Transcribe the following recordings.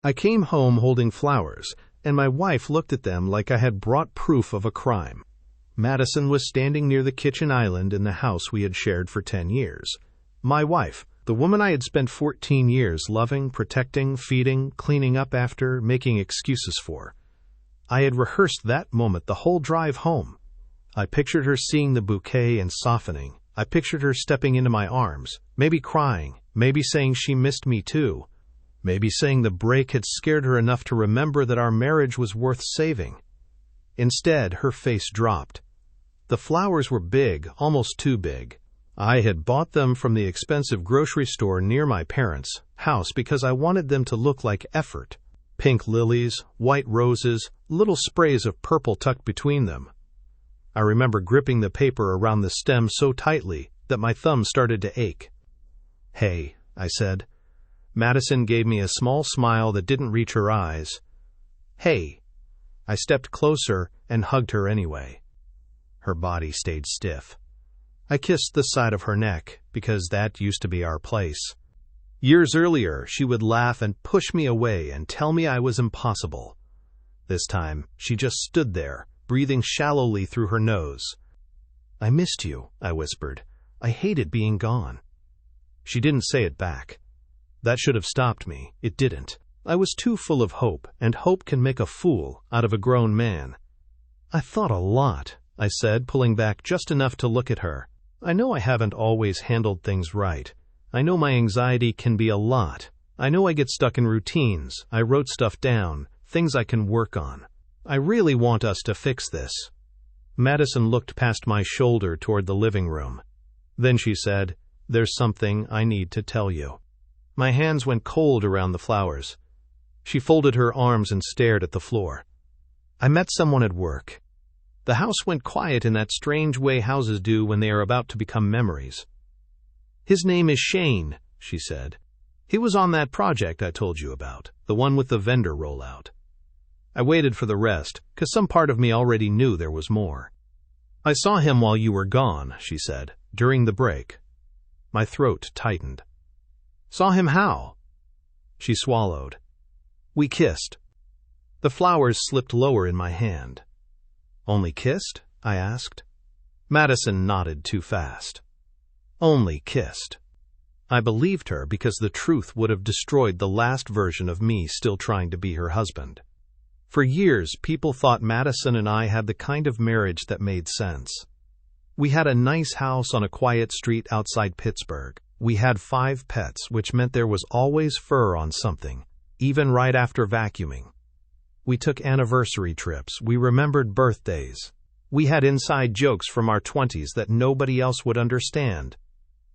I came home holding flowers, and my wife looked at them like I had brought proof of a crime. Madison was standing near the kitchen island in the house we had shared for 10 years. My wife, the woman I had spent 14 years loving, protecting, feeding, cleaning up after, making excuses for. I had rehearsed that moment the whole drive home. I pictured her seeing the bouquet and softening. I pictured her stepping into my arms, maybe crying, maybe saying she missed me too, maybe saying the break had scared her enough to remember that our marriage was worth saving. Instead, her face dropped. The flowers were big, almost too big. I had bought them from the expensive grocery store near my parents' house because I wanted them to look like effort. Pink lilies, white roses, little sprays of purple tucked between them. I remember gripping the paper around the stem so tightly that my thumb started to ache. "Hey," I said. Madison gave me a small smile that didn't reach her eyes. "Hey." I stepped closer and hugged her anyway. Her body stayed stiff. I kissed the side of her neck, because that used to be our place. Years earlier, she would laugh and push me away and tell me I was impossible. This time, she just stood there, breathing shallowly through her nose. "I missed you," I whispered. "I hated being gone." She didn't say it back. That should have stopped me. It didn't. I was too full of hope, and hope can make a fool out of a grown man. "I thought a lot," I said, pulling back just enough to look at her. "I know I haven't always handled things right. I know my anxiety can be a lot. I know I get stuck in routines. I wrote stuff down, things I can work on. I really want us to fix this." Madison looked past my shoulder toward the living room. Then she said, "There's something I need to tell you." My hands went cold around the flowers. She folded her arms and stared at the floor. "I met someone at work." The house went quiet in that strange way houses do when they are about to become memories. "His name is Shane," she said. "He was on that project I told you about, the one with the vendor rollout." I waited for the rest, 'cause some part of me already knew there was more. "I saw him while you were gone," she said, "during the break." My throat tightened. "Saw him how?" She swallowed. "We kissed." The flowers slipped lower in my hand. "Only kissed?" I asked. Madison nodded too fast. "Only kissed." I believed her because the truth would have destroyed the last version of me still trying to be her husband. For years, people thought Madison and I had the kind of marriage that made sense. We had a nice house on a quiet street outside Pittsburgh. We had 5 pets, which meant there was always fur on something, even right after vacuuming. We took anniversary trips. We remembered birthdays. We had inside jokes from our 20s that nobody else would understand.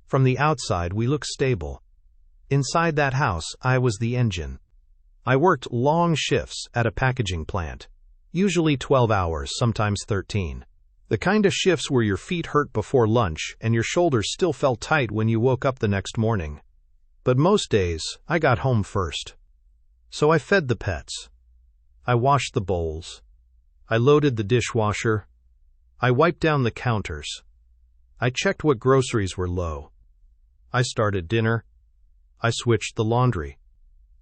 From the outside, we looked stable. Inside that house, I was the engine. I worked long shifts at a packaging plant, usually 12 hours, sometimes 13. The kind of shifts where your feet hurt before lunch and your shoulders still felt tight when you woke up the next morning. But most days, I got home first. So I fed the pets. I washed the bowls. I loaded the dishwasher. I wiped down the counters. I checked what groceries were low. I started dinner. I switched the laundry.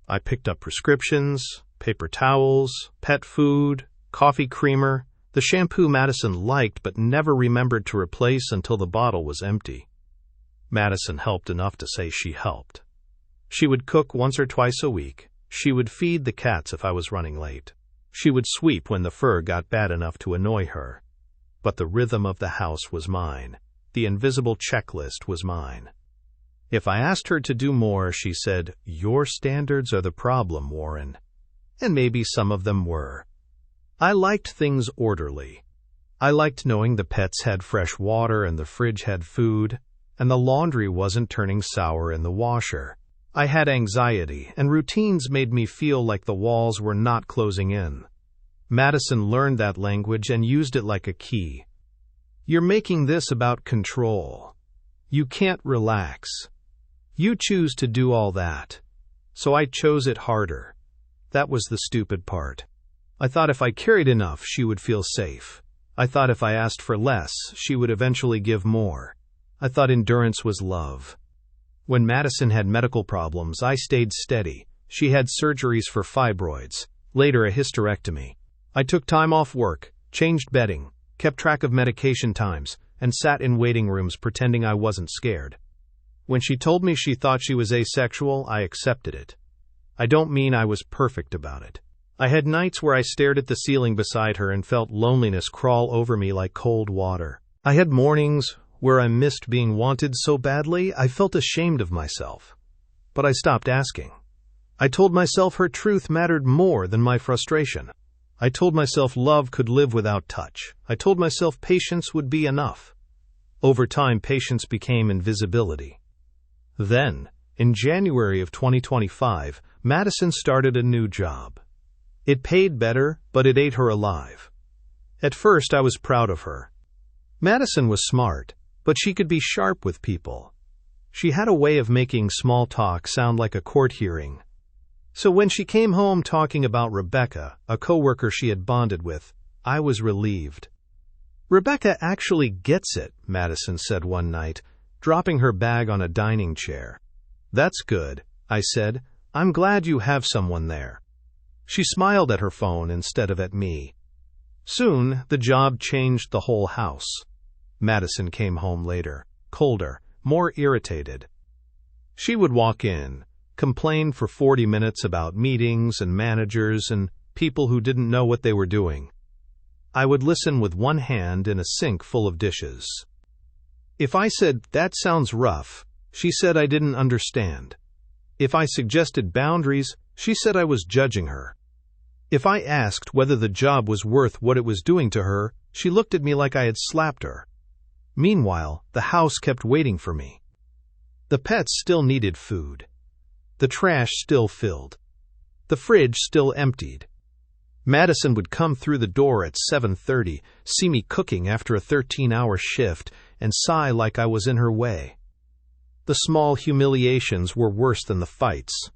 I picked up prescriptions, paper towels, pet food, coffee creamer, the shampoo Madison liked but never remembered to replace until the bottle was empty. Madison helped enough to say she helped. She would cook once or twice a week. She would feed the cats if I was running late. She would sweep when the fur got bad enough to annoy her. But the rhythm of the house was mine. The invisible checklist was mine. If I asked her to do more, she said, "Your standards are the problem, Warren." And maybe some of them were. I liked things orderly. I liked knowing the pets had fresh water and the fridge had food, and the laundry wasn't turning sour in the washer. I had anxiety, and routines made me feel like the walls were not closing in. Madison learned that language and used it like a key. "You're making this about control. You can't relax. You choose to do all that." So I chose it harder. That was the stupid part. I thought if I carried enough, she would feel safe. I thought if I asked for less, she would eventually give more. I thought endurance was love. When Madison had medical problems, I stayed steady. She had surgeries for fibroids, later a hysterectomy. I took time off work, changed bedding, kept track of medication times, and sat in waiting rooms pretending I wasn't scared. When she told me she thought she was asexual, I accepted it. I don't mean I was perfect about it. I had nights where I stared at the ceiling beside her and felt loneliness crawl over me like cold water. I had mornings where I missed being wanted so badly I felt ashamed of myself. But I stopped asking. I told myself her truth mattered more than my frustration. I told myself love could live without touch. I told myself patience would be enough. Over time, patience became invisibility. Then, in January of 2025, Madison started a new job. It paid better, but it ate her alive. At first, I was proud of her. Madison was smart, but she could be sharp with people. She had a way of making small talk sound like a court hearing. So when she came home talking about Rebecca, a coworker she had bonded with, I was relieved. "Rebecca actually gets it," Madison said one night, dropping her bag on a dining chair. "That's good," I said. "I'm glad you have someone there." She smiled at her phone instead of at me. Soon, the job changed the whole house. Madison came home later, colder, more irritated. She would walk in, complain for 40 minutes about meetings and managers and people who didn't know what they were doing. I would listen with one hand in a sink full of dishes. If I said, "That sounds rough," she said I didn't understand. If I suggested boundaries, she said I was judging her. If I asked whether the job was worth what it was doing to her, she looked at me like I had slapped her. Meanwhile, the house kept waiting for me. The pets still needed food. The trash still filled. The fridge still emptied. Madison would come through the door at 7:30, see me cooking after a 13-hour shift, and sigh like I was in her way. The small humiliations were worse than the fights.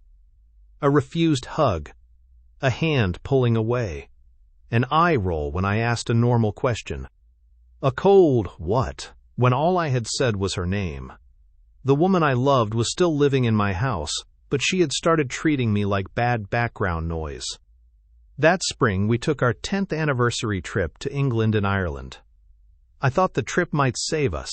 A refused hug, a hand pulling away, an eye roll when I asked a normal question, a cold "what?" when all I had said was her name. The woman I loved was still living in my house, but she had started treating me like bad background noise. That spring, we took our 10th anniversary trip to England and Ireland. I thought the trip might save us.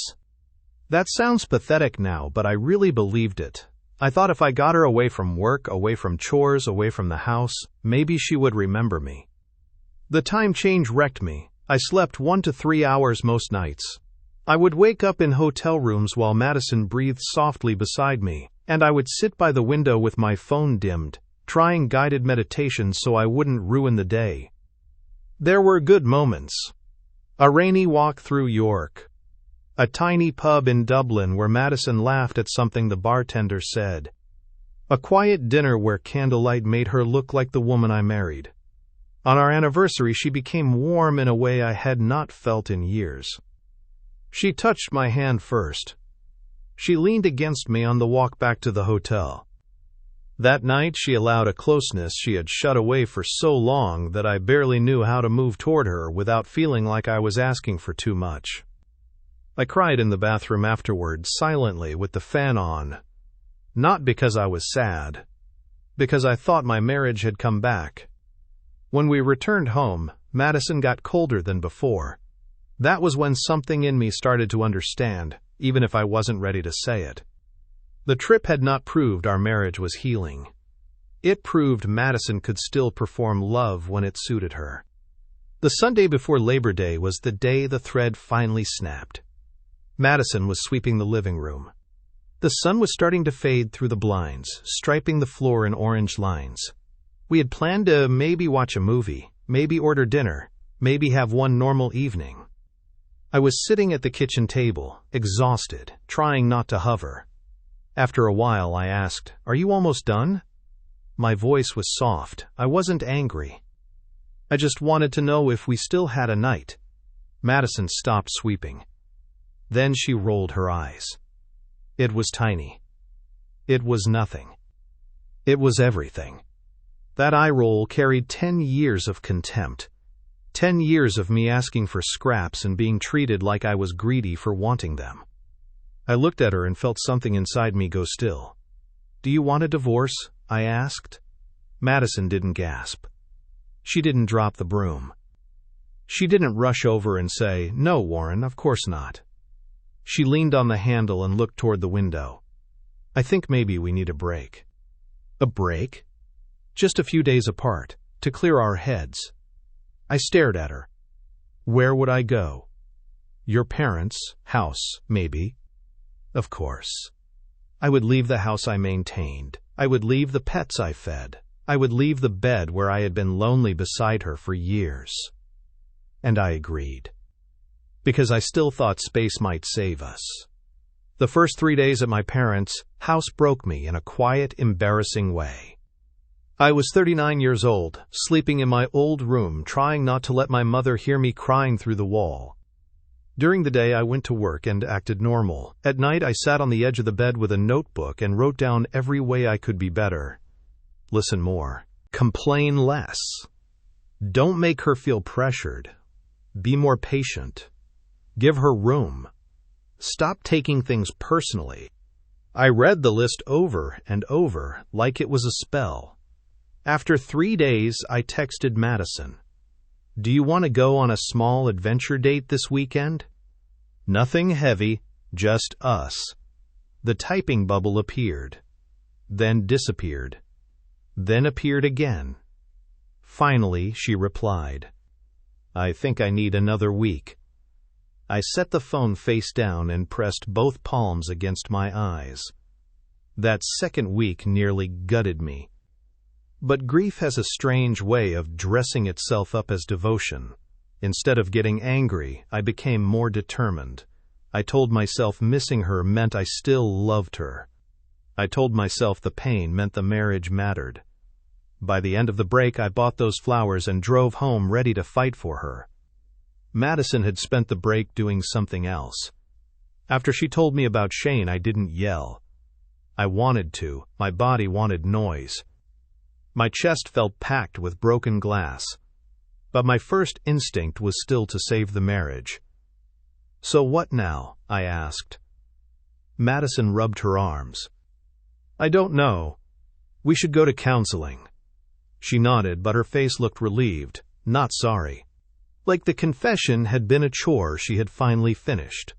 That sounds pathetic now, but I really believed it. I thought if I got her away from work, away from chores, away from the house, maybe she would remember me. The time change wrecked me. I slept 1 to 3 hours most nights. I would wake up in hotel rooms while Madison breathed softly beside me, and I would sit by the window with my phone dimmed, trying guided meditations so I wouldn't ruin the day. There were good moments. A rainy walk through York. A tiny pub in Dublin where Madison laughed at something the bartender said. A quiet dinner where candlelight made her look like the woman I married. On our anniversary, she became warm in a way I had not felt in years. She touched my hand first. She leaned against me on the walk back to the hotel. That night, she allowed a closeness she had shut away for so long that I barely knew how to move toward her without feeling like I was asking for too much. I cried in the bathroom afterward, silently with the fan on. Not because I was sad, because I thought my marriage had come back. When we returned home, Madison got colder than before. That was when something in me started to understand, even if I wasn't ready to say it. The trip had not proved our marriage was healing. It proved Madison could still perform love when it suited her. The Sunday before Labor Day was the day the thread finally snapped. Madison was sweeping the living room. The sun was starting to fade through the blinds, striping the floor in orange lines. We had planned to maybe watch a movie, maybe order dinner, maybe have one normal evening. I was sitting at the kitchen table, exhausted, trying not to hover. After a while, I asked, "Are you almost done?" My voice was soft. I wasn't angry. I just wanted to know if we still had a night. Madison stopped sweeping. Then she rolled her eyes. It was tiny. It was nothing. It was everything. That eye roll carried 10 years of contempt. 10 years of me asking for scraps and being treated like I was greedy for wanting them. I looked at her and felt something inside me go still. "Do you want a divorce?" I asked. Madison didn't gasp. She didn't drop the broom. She didn't rush over and say, "No, Warren, of course not." She leaned on the handle and looked toward the window. "I think maybe we need a break." "A break?" "Just a few days apart, to clear our heads." I stared at her. Where would I go? Your parents' house, maybe. Of course. I would leave the house I maintained. I would leave the pets I fed. I would leave the bed where I had been lonely beside her for years. And I agreed. Because I still thought space might save us. The first 3 days at my parents' house broke me in a quiet, embarrassing way. I was 39 years old, sleeping in my old room, trying not to let my mother hear me crying through the wall. During the day, I went to work and acted normal. At night, I sat on the edge of the bed with a notebook and wrote down every way I could be better. Listen more. Complain less. Don't make her feel pressured. Be more patient. Give her room. Stop taking things personally. I read the list over and over like it was a spell. After 3 days, I texted Madison. "Do you want to go on a small adventure date this weekend?" Nothing heavy, just us. The typing bubble appeared, then disappeared, then appeared again. Finally, she replied, "I think I need another week." I set the phone face down and pressed both palms against my eyes. That second week nearly gutted me. But grief has a strange way of dressing itself up as devotion. Instead of getting angry, I became more determined. I told myself missing her meant I still loved her. I told myself the pain meant the marriage mattered. By the end of the break, I bought those flowers and drove home ready to fight for her. Madison had spent the break doing something else. After she told me about Shane, I didn't yell. I wanted to. My body wanted noise. My chest felt packed with broken glass. But my first instinct was still to save the marriage. "So what now?" I asked. Madison rubbed her arms. "I don't know. We should go to counseling." She nodded, but her face looked relieved, not sorry. Like the confession had been a chore she had finally finished.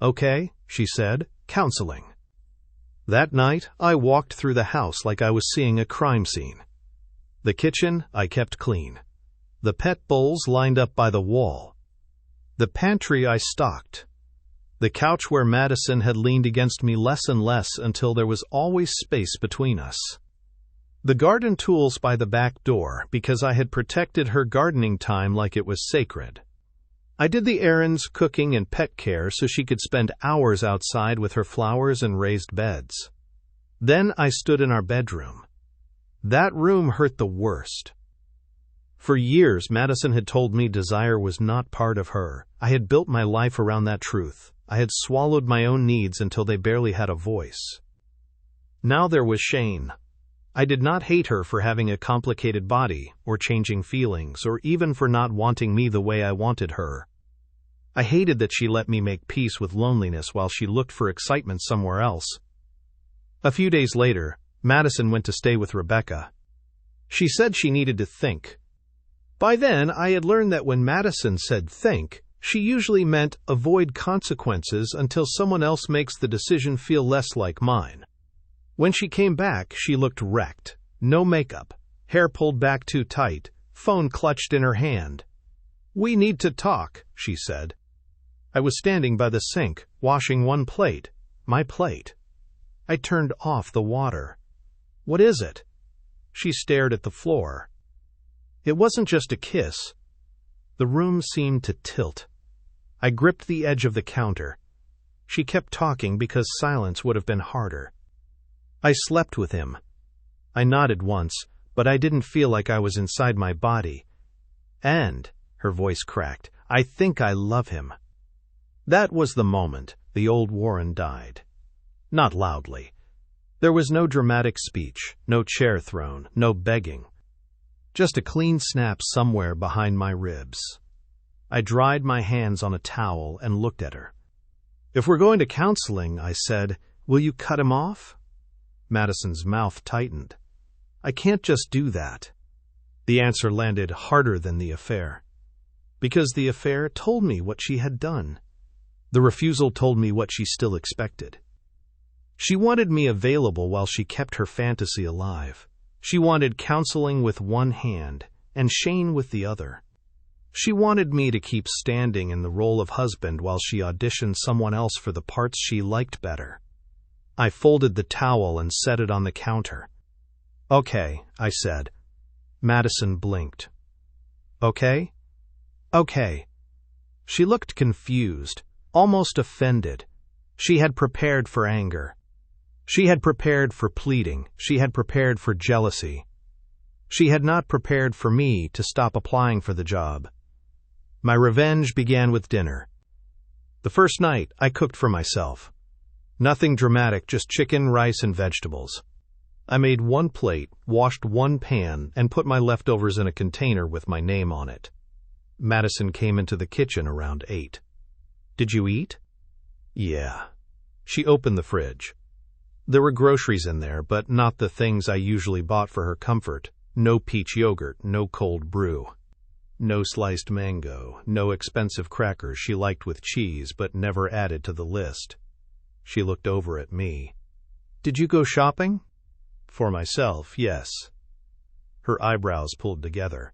"Okay," she said, "counseling." That night, I walked through the house like I was seeing a crime scene. The kitchen, I kept clean. The pet bowls lined up by the wall. The pantry I stocked. The couch where Madison had leaned against me less and less until there was always space between us. The garden tools by the back door because I had protected her gardening time like it was sacred. I did the errands, cooking, and pet care so she could spend hours outside with her flowers and raised beds. Then I stood in our bedroom. That room hurt the worst. For years, Madison had told me desire was not part of her. I had built my life around that truth. I had swallowed my own needs until they barely had a voice. Now there was Shane. I did not hate her for having a complicated body, or changing feelings, or even for not wanting me the way I wanted her. I hated that she let me make peace with loneliness while she looked for excitement somewhere else. A few days later, Madison went to stay with Rebecca. She said she needed to think. By then, I had learned that when Madison said think, she usually meant avoid consequences until someone else makes the decision feel less like mine. When she came back, she looked wrecked. No makeup, hair pulled back too tight, phone clutched in her hand. "We need to talk," she said. I was standing by the sink, washing one plate, my plate. I turned off the water. "What is it?" She stared at the floor. It wasn't just a kiss. The room seemed to tilt. I gripped the edge of the counter. She kept talking because silence would have been harder. "I slept with him." I nodded once, but I didn't feel like I was inside my body. "And," her voice cracked, "I think I love him." That was the moment the old Warren died. Not loudly. There was no dramatic speech, no chair thrown, no begging. Just a clean snap somewhere behind my ribs. I dried my hands on a towel and looked at her. "If we're going to counseling," I said, "will you cut him off?" Madison's mouth tightened. I can't just do that. The answer landed harder than the affair. Because the affair told me what she had done. The refusal told me what she still expected. She wanted me available while she kept her fantasy alive. She wanted counseling with one hand and Shane with the other. She wanted me to keep standing in the role of husband while she auditioned someone else for the parts she liked better. I folded the towel and set it on the counter. "Okay," I said. Madison blinked. "Okay?" "Okay." She looked confused, almost offended. She had prepared for anger. She had prepared for pleading. She had prepared for jealousy. She had not prepared for me to stop applying for the job. My revenge began with dinner. The first night, I cooked for myself. Nothing dramatic, just chicken, rice, and vegetables. I made one plate, washed one pan, and put my leftovers in a container with my name on it. Madison came into the kitchen around 8. "Did you eat?" "Yeah." She opened the fridge. There were groceries in there, but not the things I usually bought for her comfort. No peach yogurt, no cold brew. No sliced mango, no expensive crackers she liked with cheese but never added to the list. She looked over at me. "Did you go shopping?" "For myself, yes." Her eyebrows pulled together.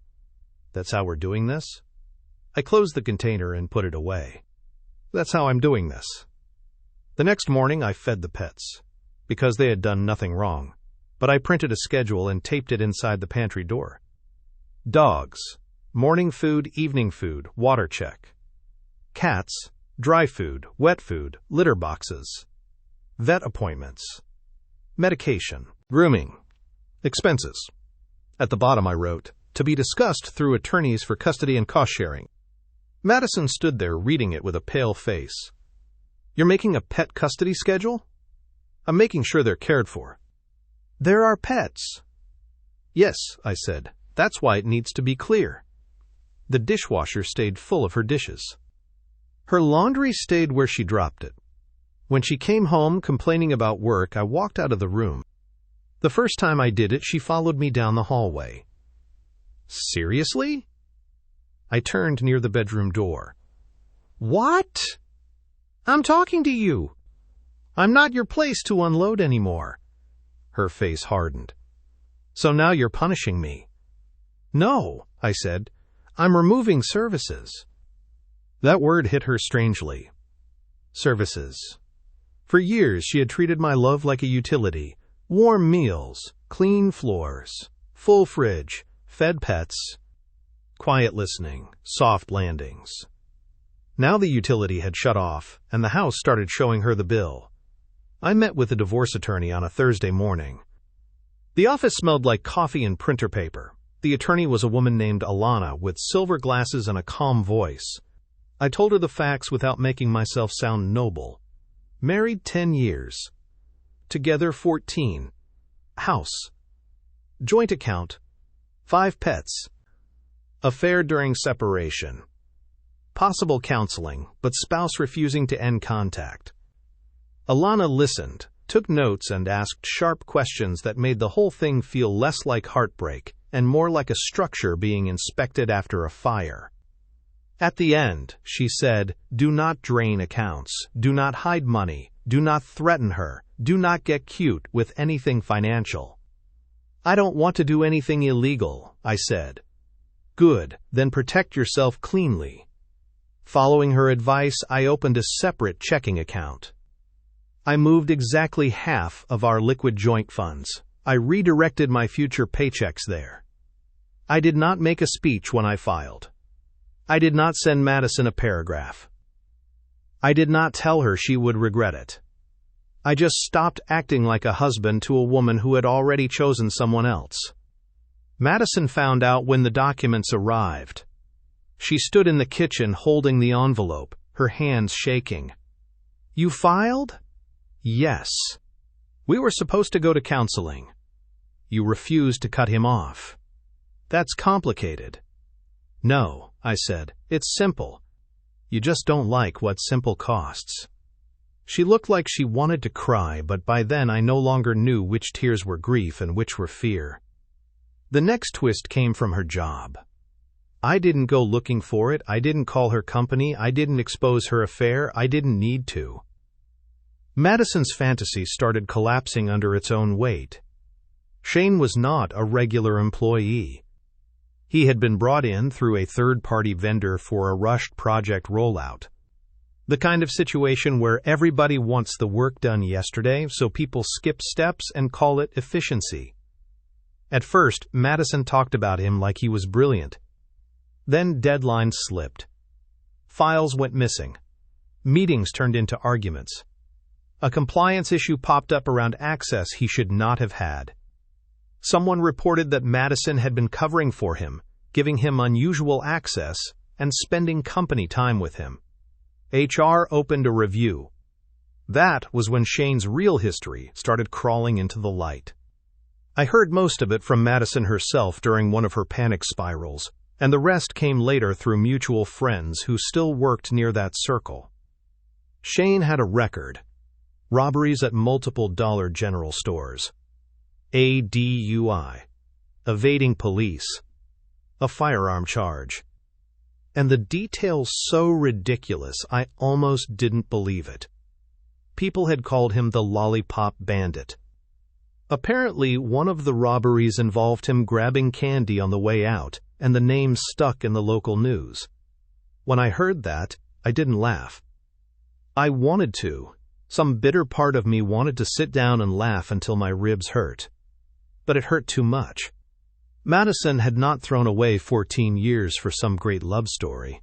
"That's how we're doing this?" I closed the container and put it away. "That's how I'm doing this." The next morning I fed the pets, because they had done nothing wrong, but I printed a schedule and taped it inside the pantry door. Dogs, morning food, evening food, water check. Cats, dry food, wet food, litter boxes. Vet appointments. Medication, grooming, expenses. At the bottom I wrote, "To be discussed through attorneys for custody and cost sharing." Madison stood there reading it with a pale face. "You're making a pet custody schedule?" "I'm making sure they're cared for." "There are pets." "Yes," I said. "That's why it needs to be clear." The dishwasher stayed full of her dishes. Her laundry stayed where she dropped it. When she came home complaining about work, I walked out of the room. The first time I did it, she followed me down the hallway. "Seriously?" I turned near the bedroom door. "What?" "I'm talking to you. I'm not your place to unload anymore." Her face hardened. "So now you're punishing me." "No," I said. "I'm removing services." That word hit her strangely. Services. For years she had treated my love like a utility. Warm meals, clean floors, full fridge, fed pets, quiet listening, soft landings. Now the utility had shut off, and the house started showing her the bill. I met with a divorce attorney on a Thursday morning. The office smelled like coffee and printer paper. The attorney was a woman named Alana with silver glasses and a calm voice. I told her the facts without making myself sound noble. Married 10 years. Together 14. House. Joint account. 5 pets. Affair during separation. Possible counseling, but spouse refusing to end contact. Alana listened, took notes, and asked sharp questions that made the whole thing feel less like heartbreak and more like a structure being inspected after a fire. At the end, she said, "Do not drain accounts, do not hide money, do not threaten her, do not get cute with anything financial." "I don't want to do anything illegal," I said. "Good, then protect yourself cleanly." Following her advice, I opened a separate checking account. I moved exactly half of our liquid joint funds. I redirected my future paychecks there. I did not make a speech when I filed. I did not send Madison a paragraph. I did not tell her she would regret it. I just stopped acting like a husband to a woman who had already chosen someone else. Madison found out when the documents arrived. She stood in the kitchen holding the envelope, her hands shaking. "You filed?" "Yes." "We were supposed to go to counseling." "You refused to cut him off." "That's complicated." "No," I said. "It's simple. You just don't like what simple costs." She looked like she wanted to cry, but by then I no longer knew which tears were grief and which were fear. The next twist came from her job. I didn't go looking for it, I didn't call her company, I didn't expose her affair, I didn't need to. Madison's fantasy started collapsing under its own weight. Shane was not a regular employee. He had been brought in through a third-party vendor for a rushed project rollout. The kind of situation where everybody wants the work done yesterday, so people skip steps and call it efficiency. At first, Madison talked about him like he was brilliant. Then deadlines slipped. Files went missing. Meetings turned into arguments. A compliance issue popped up around access he should not have had. Someone reported that Madison had been covering for him, giving him unusual access, and spending company time with him. HR opened a review. That was when Shane's real history started crawling into the light. I heard most of it from Madison herself during one of her panic spirals, and the rest came later through mutual friends who still worked near that circle. Shane had a record: robberies at multiple Dollar General stores, a DUI, evading police, a firearm charge. And the details so ridiculous I almost didn't believe it. People had called him the Lollipop Bandit. Apparently, one of the robberies involved him grabbing candy on the way out, and the name stuck in the local news. When I heard that, I didn't laugh. I wanted to. Some bitter part of me wanted to sit down and laugh until my ribs hurt. But it hurt too much. Madison had not thrown away 14 years for some great love story.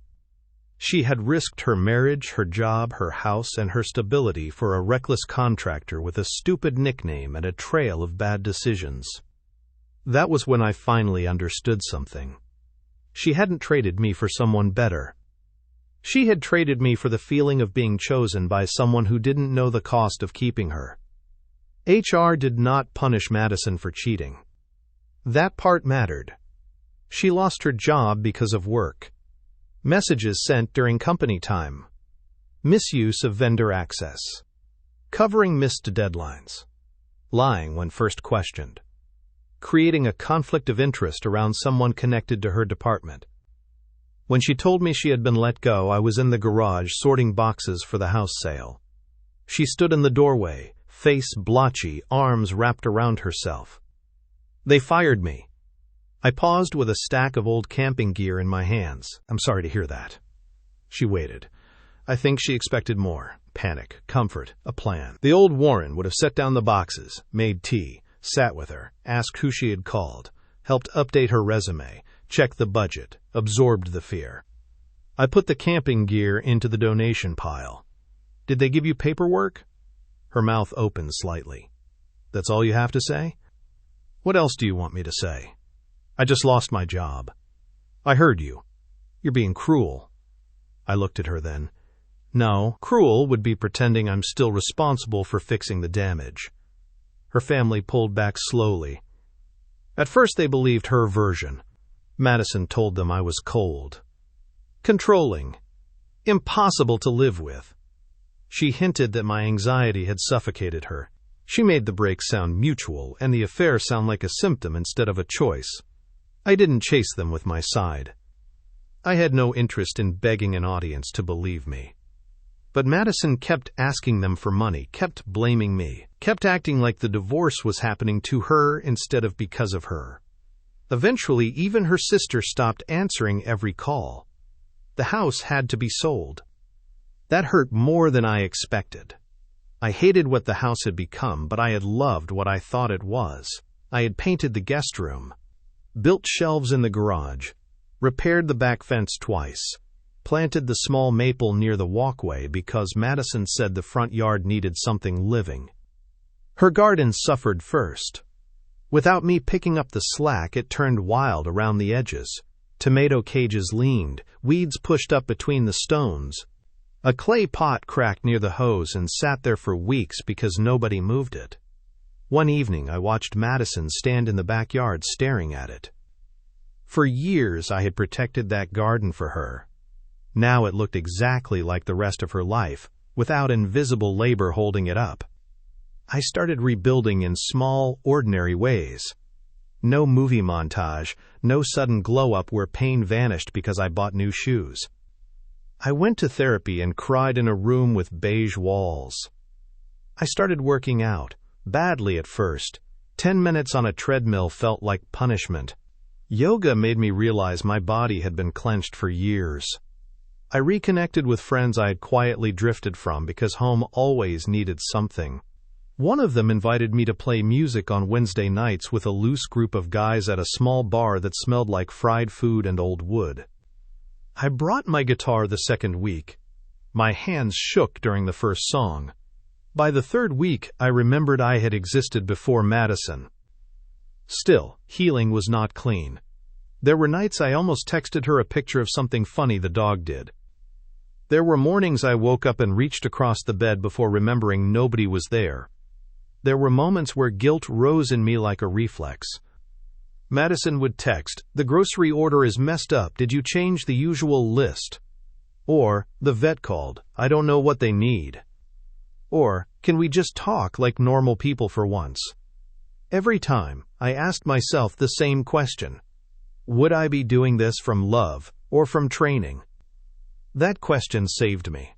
She had risked her marriage, her job, her house, and her stability for a reckless contractor with a stupid nickname and a trail of bad decisions. That was when I finally understood something. She hadn't traded me for someone better. She had traded me for the feeling of being chosen by someone who didn't know the cost of keeping her. HR did not punish Madison for cheating. That part mattered. She lost her job because of work. Messages sent during company time. Misuse of vendor access. Covering missed deadlines. Lying when first questioned. Creating a conflict of interest around someone connected to her department. When she told me she had been let go, I was in the garage sorting boxes for the house sale. She stood in the doorway, face blotchy, arms wrapped around herself. They fired me. I paused with a stack of old camping gear in my hands. I'm sorry to hear that. She waited. I think she expected more. Panic, comfort, a plan. The old Warren would have set down the boxes, made tea, sat with her, asked who she had called, helped update her resume, checked the budget, absorbed the fear. I put the camping gear into the donation pile. Did they give you paperwork? Her mouth opened slightly. That's all you have to say? What else do you want me to say? I just lost my job. I heard you. You're being cruel. I looked at her then. No, cruel would be pretending I'm still responsible for fixing the damage. Her family pulled back slowly. At first they believed her version. Madison told them I was cold. Controlling. Impossible to live with. She hinted that my anxiety had suffocated her. She made the break sound mutual and the affair sound like a symptom instead of a choice. I didn't chase them with my side. I had no interest in begging an audience to believe me. But Madison kept asking them for money, kept blaming me, kept acting like the divorce was happening to her instead of because of her. Eventually, even her sister stopped answering every call. The house had to be sold. That hurt more than I expected. I hated what the house had become, but I had loved what I thought it was. I had painted the guest room, built shelves in the garage, repaired the back fence twice, planted the small maple near the walkway because Madison said the front yard needed something living. Her garden suffered first. Without me picking up the slack, it turned wild around the edges. Tomato cages leaned, weeds pushed up between the stones. A clay pot cracked near the hose and sat there for weeks because nobody moved it. One evening, I watched Madison stand in the backyard staring at it. For years, I had protected that garden for her. Now it looked exactly like the rest of her life, without invisible labor holding it up. I started rebuilding in small, ordinary ways. No movie montage, no sudden glow-up where pain vanished because I bought new shoes. I went to therapy and cried in a room with beige walls. I started working out, badly at first. 10 minutes on a treadmill felt like punishment. Yoga made me realize my body had been clenched for years. I reconnected with friends I had quietly drifted from because home always needed something. One of them invited me to play music on Wednesday nights with a loose group of guys at a small bar that smelled like fried food and old wood. I brought my guitar the second week. My hands shook during the first song. By the third week, I remembered I had existed before Madison. Still, healing was not clean. There were nights I almost texted her a picture of something funny the dog did. There were mornings I woke up and reached across the bed before remembering nobody was there. There were moments where guilt rose in me like a reflex. Madison would text, "The grocery order is messed up, did you change the usual list?" Or, "The vet called, I don't know what they need." Or, "Can we just talk like normal people for once?" Every time, I asked myself the same question. Would I be doing this from love or from training? That question saved me.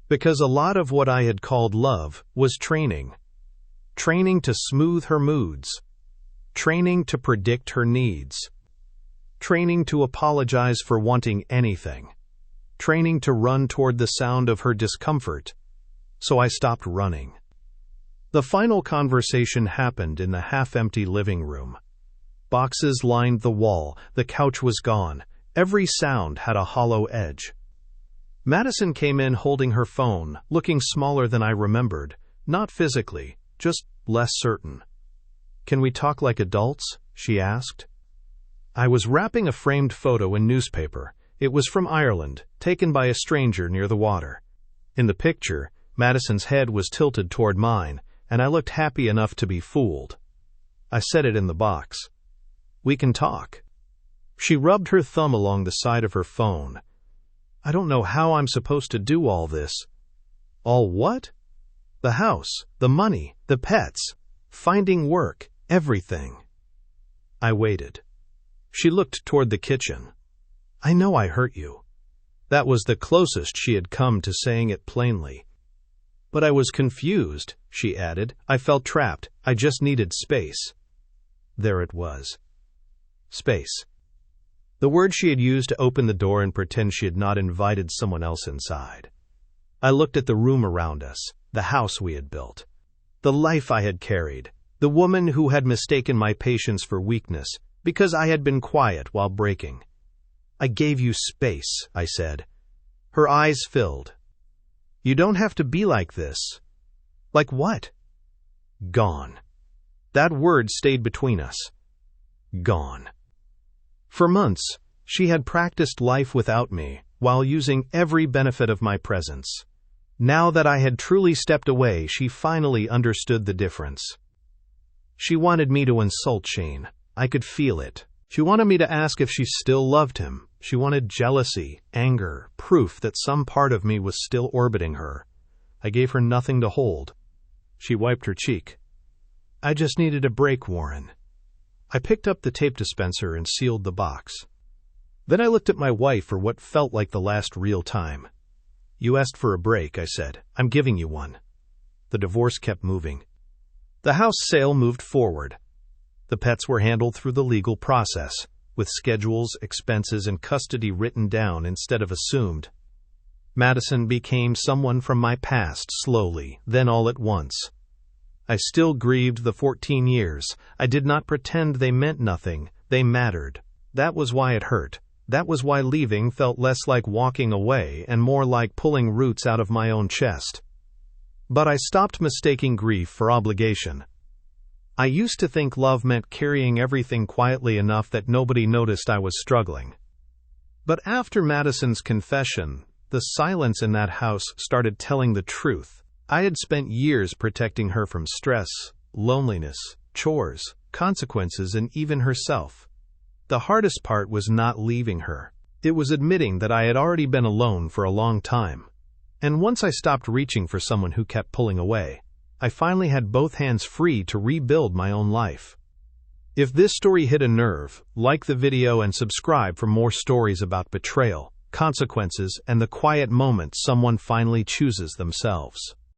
Because a lot of what I had called love was training. Training to smooth her moods. Training to predict her needs. Training to apologize for wanting anything. Training to run toward the sound of her discomfort. So I stopped running. The final conversation happened in the half-empty living room. Boxes lined the wall, the couch was gone, every sound had a hollow edge. Madison came in holding her phone, looking smaller than I remembered, not physically, just less certain. "Can we talk like adults?" she asked. I was wrapping a framed photo in newspaper. It was from Ireland, taken by a stranger near the water. In the picture, Madison's head was tilted toward mine, and I looked happy enough to be fooled. I said it in the box. "We can talk." She rubbed her thumb along the side of her phone. "I don't know how I'm supposed to do all this." "All what?" "The house, the money, the pets, finding work, everything." I waited. She looked toward the kitchen. "I know I hurt you." That was the closest she had come to saying it plainly. "But I was confused," she added. "I felt trapped. I just needed space." There it was. Space. The word she had used to open the door and pretend she had not invited someone else inside. I looked at the room around us, the house we had built, the life I had carried, the woman who had mistaken my patience for weakness because I had been quiet while breaking. "I gave you space," I said. Her eyes filled. "You don't have to be like this." "Like what?" "Gone." That word stayed between us. Gone. For months, she had practiced life without me, while using every benefit of my presence. Now that I had truly stepped away, she finally understood the difference. She wanted me to insult Shane. I could feel it. She wanted me to ask if she still loved him. She wanted jealousy, anger, proof that some part of me was still orbiting her. I gave her nothing to hold. She wiped her cheek. "I just needed a break, Warren." I picked up the tape dispenser and sealed the box. Then I looked at my wife for what felt like the last real time. "You asked for a break," I said. "I'm giving you one." The divorce kept moving. The house sale moved forward. The pets were handled through the legal process, with schedules, expenses, and custody written down instead of assumed. Madison became someone from my past slowly, then all at once. I still grieved the 14 years. I did not pretend they meant nothing. They mattered. That was why it hurt. That was why leaving felt less like walking away and more like pulling roots out of my own chest. But I stopped mistaking grief for obligation. I used to think love meant carrying everything quietly enough that nobody noticed I was struggling. But after Madison's confession, the silence in that house started telling the truth. I had spent years protecting her from stress, loneliness, chores, consequences, and even herself. The hardest part was not leaving her. It was admitting that I had already been alone for a long time. And once I stopped reaching for someone who kept pulling away, I finally had both hands free to rebuild my own life. If this story hit a nerve, like the video and subscribe for more stories about betrayal, consequences, and the quiet moments someone finally chooses themselves.